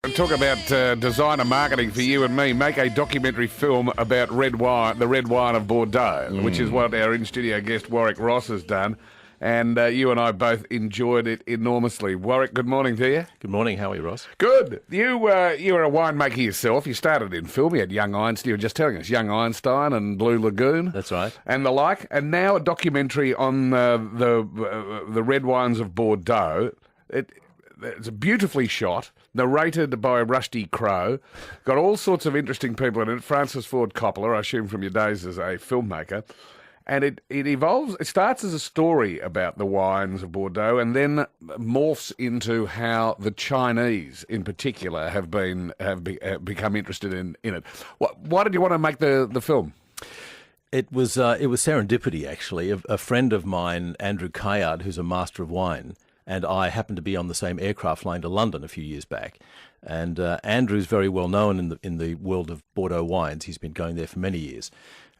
Talk about designer marketing for you and me. Make a documentary film about red wine, the red wine of Bordeaux, which is what our in-studio guest Warwick Ross has done. And you and I both enjoyed it enormously. Warwick, good morning to you. Good morning. How are you, Ross? Good. You were a winemaker yourself. You started in film. You had Young Einstein. You were just telling us Young Einstein and Blue Lagoon. That's right. And the like. And now a documentary on the red wines of Bordeaux. It's beautifully shot, narrated by Rusty Crowe, got all sorts of interesting people in it. Francis Ford Coppola, I assume from your days as a filmmaker. And it evolves, it starts as a story about the wines of Bordeaux and then morphs into how the Chinese in particular have become interested in it. Why did you want to make the film? It was serendipity, actually. A friend of mine, Andrew Kayard, who's a master of wine, and I happened to be on the same aircraft flying to London a few years back. And Andrew's very well known in the world of Bordeaux wines. He's been going there for many years.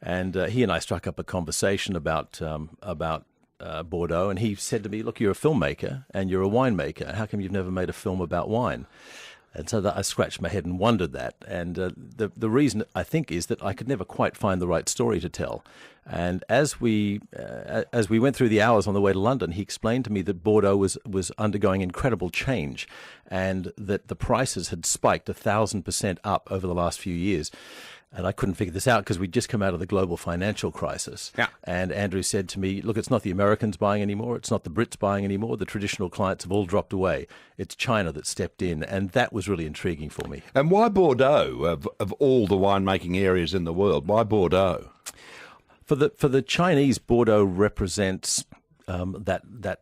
And he and I struck up a conversation about Bordeaux. And he said to me, "Look, you're a filmmaker and you're a winemaker. How come you've never made a film about wine?" And so I scratched my head and wondered that. And the reason, I think, is that I could never quite find the right story to tell. And as we went through the hours on the way to London, he explained to me that Bordeaux was undergoing incredible change and that the prices had spiked 1,000% up over the last few years. And I couldn't figure this out because we'd just come out of the global financial crisis. Yeah. And Andrew said to me, "Look, it's not the Americans buying anymore. It's not the Brits buying anymore. The traditional clients have all dropped away. It's China that stepped in." And that was really intriguing for me. And why Bordeaux, of all the winemaking areas in the world? Why Bordeaux? For the Chinese, Bordeaux represents that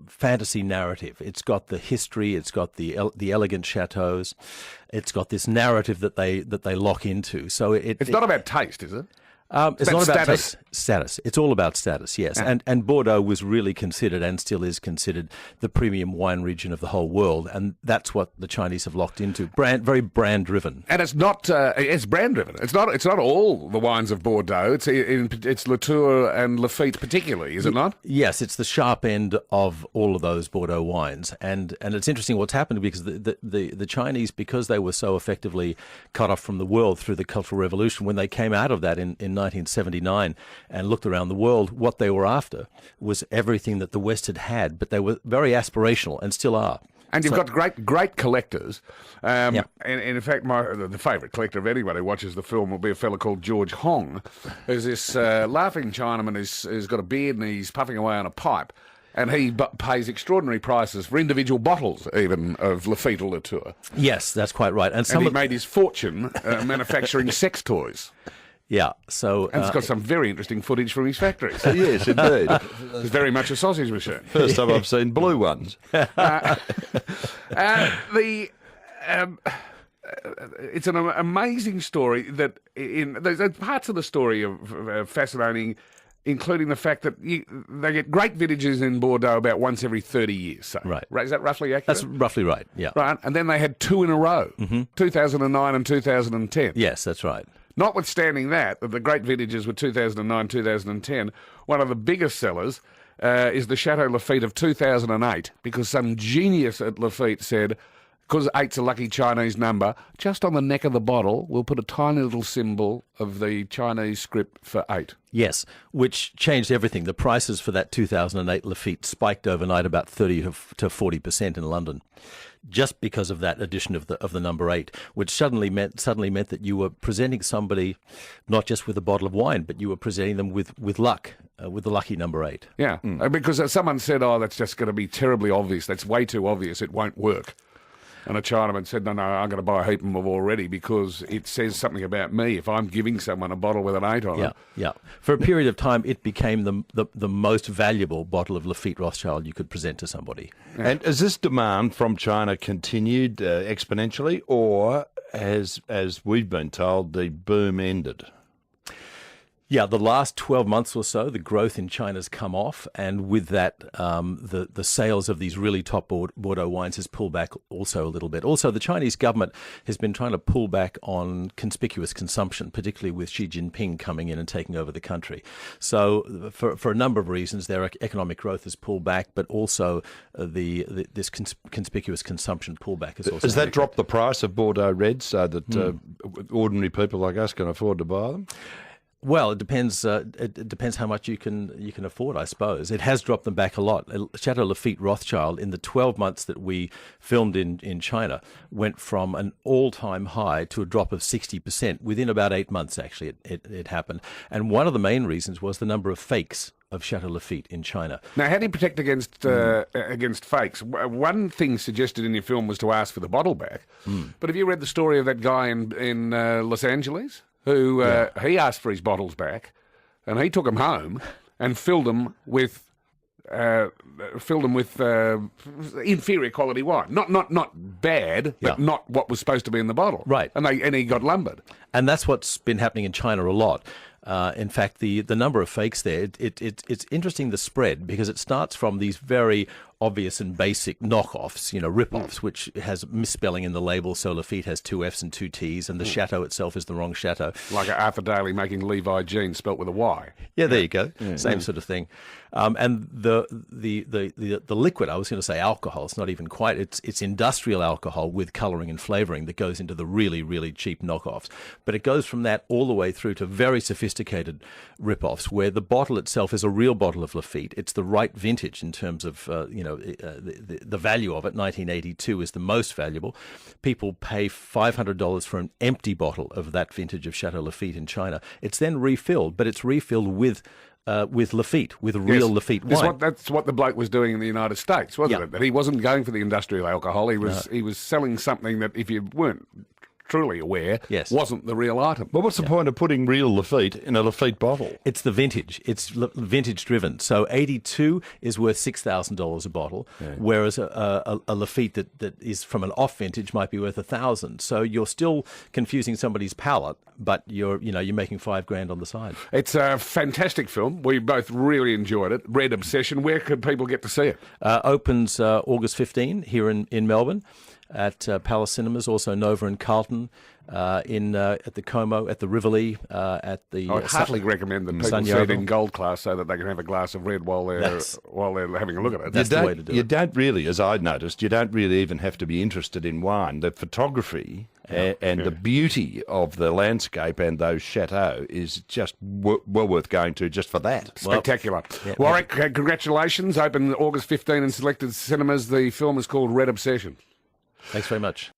fantasy narrative. It's got the history. It's got the elegant chateaus. It's got this narrative that they lock into. So it's not about taste, is it? It's not about status. It's all about status, yes. Yeah. And Bordeaux was really considered, and still is considered, the premium wine region of the whole world, and that's what the Chinese have locked into. Very brand driven. And it's not. It's brand driven. It's not all the wines of Bordeaux. It's Latour and Lafite particularly, is it not? Yes, it's the sharp end of all of those Bordeaux wines, and it's interesting what's happened because the Chinese, because they were so effectively cut off from the world through the Cultural Revolution, when they came out of that in 1979 and looked around the world, what they were after was everything that the West had, but they were very aspirational and still are. And you've got great collectors. And in fact, the favourite collector of anyone who watches the film will be a fellow called George Hong, who's this laughing Chinaman who's got a beard and he's puffing away on a pipe. And he pays extraordinary prices for individual bottles, even, of Lafite or Latour. Yes, that's quite right. And he made his fortune manufacturing sex toys. Yeah, so... And it's got some very interesting footage from his factories. Yes, indeed. It's very much a sausage machine. First time I've seen blue ones. It's an amazing story that... There's parts of the story of fascinating, including the fact that they get great vintages in Bordeaux about once every 30 years. So. Right. Is that roughly accurate? That's roughly right, yeah. Right, and then they had two in a row, 2009 and 2010. Yes, that's right. Notwithstanding that the great vintages were 2009, 2010, one of the biggest sellers is the Chateau Lafite of 2008, because some genius at Lafite said, because 8's a lucky Chinese number, just on the neck of the bottle, we'll put a tiny little symbol of the Chinese script for 8. Yes, which changed everything. The prices for that 2008 Lafite spiked overnight about 30 to 40% in London, just because of that addition of the number 8, which suddenly meant that you were presenting somebody not just with a bottle of wine, but you were presenting them with luck, with the lucky number 8. Yeah, because someone said, "Oh, that's just going to be terribly obvious. That's way too obvious. It won't work." And a Chinaman said, no, I'm going to buy a heap of them already because it says something about me if I'm giving someone a bottle with an 8 on it. Yeah. For a period of time, it became the most valuable bottle of Lafite Rothschild you could present to somebody. Yeah. And has this demand from China continued exponentially, or has, as we've been told, the boom ended? Yeah, the last 12 months or so, the growth in China's come off, and with that, the sales of these really top Bordeaux wines has pulled back also a little bit. Also, the Chinese government has been trying to pull back on conspicuous consumption, particularly with Xi Jinping coming in and taking over the country. So, for a number of reasons, their economic growth has pulled back, but also this conspicuous consumption pullback has also. Has that dropped the price of Bordeaux Reds so that ordinary people like us can afford to buy them? Well, it depends. It depends how much you can afford, I suppose. It has dropped them back a lot. Chateau Lafite Rothschild, in the 12 months that we filmed in China, went from an all-time high to a drop of 60% within about 8 months. Actually, it happened, and one of the main reasons was the number of fakes of Chateau Lafite in China. Now, how do you protect against fakes? One thing suggested in your film was to ask for the bottle back. But have you read the story of that guy in Los Angeles who he asked for his bottles back, and he took them home and filled them with inferior quality wine, not bad, but not what was supposed to be in the bottle. Right, and he got lumbered. And that's what's been happening in China a lot. In fact, the number of fakes there, it's interesting, the spread, because it starts from these very obvious and basic knockoffs, rip-offs, which has misspelling in the label, so Lafite has 2 Fs and 2 Ts, and the Chateau itself is the wrong Chateau. Like Arthur Daly making Levi jeans spelt with a Y. Yeah, there you go. Same sort of thing. And the liquid, I was going to say alcohol, it's not even quite, it's industrial alcohol with colouring and flavouring that goes into the really, really cheap knockoffs. But it goes from that all the way through to very sophisticated rip-offs, where the bottle itself is a real bottle of Lafite. It's the right vintage in terms of, the value of it. 1982 is the most valuable. People pay $500 for an empty bottle of that vintage of Chateau Lafite in China. It's then refilled, but it's refilled with Lafite, with real Lafite wine. That's what the bloke was doing in the United States, wasn't it? That he wasn't going for the industrial alcohol. He was selling something that, if you weren't truly aware, wasn't the real item. Well, what's the point of putting real Lafite in a Lafite bottle? It's the vintage. It's vintage driven. So 82 is worth $6,000 a bottle, whereas a Lafite that is from an off vintage might be worth $1,000. So you're still confusing somebody's palate, but you're making $5,000 on the side. It's a fantastic film. We both really enjoyed it. Red Obsession. Where could people get to see it? Opens August 15 here in Melbourne at Palace Cinemas, also Nova and Carlton, at the Como, at the Rivoli, at the. I'd heartily recommend that people see it in gold class so that they can have a glass of red while they're having a look at it. That's the way to do it. You don't really, as I noticed, you don't really even have to be interested in wine. The photography and the beauty of the landscape and those chateaux is just well worth going to just for that. Spectacular. Warwick, congratulations. Open August 15 in selected cinemas. The film is called Red Obsession. Thanks very much.